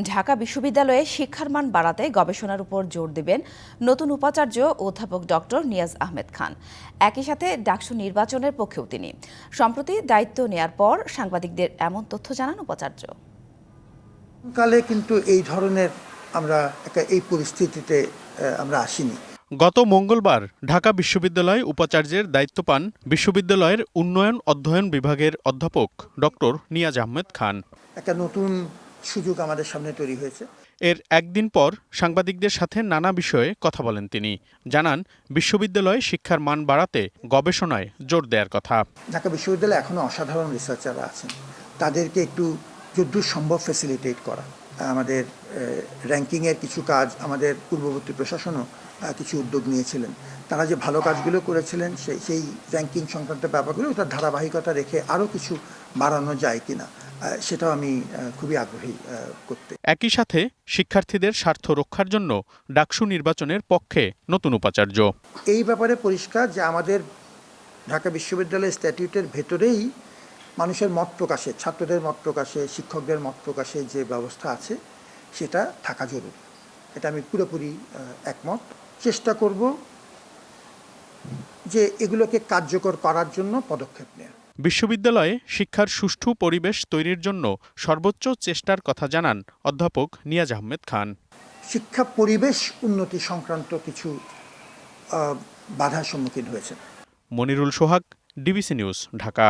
ঢাকা বিশ্ববিদ্যালয়ে শিক্ষার মান বাড়াতে গবেষণার উপর জোর দেবেন নতুন উপাচার্য অধ্যাপক ডক্টর নিয়াজ আহমেদ খান। একই সাথে ডাকসু নির্বাচনের পক্ষেও তিনি। সম্প্রতি দায়িত্ব নেয়ার পর সাংবাদিকদের এমন তথ্য জানান উপাচার্য। কালে কিন্তু এই ধরনের আমরা এই পরিস্থিতিতে আমরা আসিনি। গত মঙ্গলবার ঢাকা বিশ্ববিদ্যালয় উপাচার্যের দায়িত্ব পান বিশ্ববিদ্যালয়ের উন্নয়ন অধ্যয়ন বিভাগের অধ্যাপক ডক্টর নিয়াজ আহমেদ খান। একটা নতুন সুযোগ আমাদের সামনে তৈরি হয়েছে। এর একদিন পর সাংবাদিকদের সাথে নানা বিষয়ে কথা বলেন তিনি। জানান, বিশ্ববিদ্যালয়ে শিক্ষার মান বাড়াতে গবেষণায় জোর দেওয়ার কথা। ঢাকা বিশ্ববিদ্যালয়ে এখনো অসাধারণ রিসার্চাররা আছেন, তাদেরকে একটু যদ্দূর সম্ভব ফ্যাসিলিটেট করা। আমাদের র্যাঙ্কিংয়ের কিছু কাজ আমাদের পূর্ববর্তী প্রশাসনও কিছু উদ্যোগ নিয়েছিলেন। তারা যে ভালো কাজগুলো করেছিলেন সেই র্যাঙ্কিং সংক্রান্ত ব্যাপারগুলো ওটার ধারাবাহিকতা রেখে আরও কিছু বাড়ানো যায় কিনা সেটাও আমি খুবই আগ্রহী করতে। একই সাথে শিক্ষার্থীদের স্বার্থ রক্ষার জন্য ডাকসু নির্বাচনের পক্ষে নতুন উপাচার্য। এই ব্যাপারে পরিষ্কার যে আমাদের ঢাকা বিশ্ববিদ্যালয়ের স্ট্যাটিউটের ভেতরেই মানুষের মত প্রকাশে, ছাত্রদের মত প্রকাশে, শিক্ষকদের মত প্রকাশে যে ব্যবস্থা আছে সেটা থাকা জরুরি। এটা আমি পুরোপুরি একমত। চেষ্টা করব যে এগুলোকে কার্যকর করার জন্য পদক্ষেপ নেওয়া। বিশ্ববিদ্যালয়ে শিক্ষার সুষ্ঠু পরিবেশ তৈরির জন্য সর্বোচ্চ চেষ্টার কথা জানান অধ্যাপক নিয়াজ আহমেদ খান। শিক্ষা পরিবেশ উন্নতি সংক্রান্ত কিছু বাধার সম্মুখীন হয়েছে। মনিরুল সোহাগ, ডিবিসি নিউজ, ঢাকা।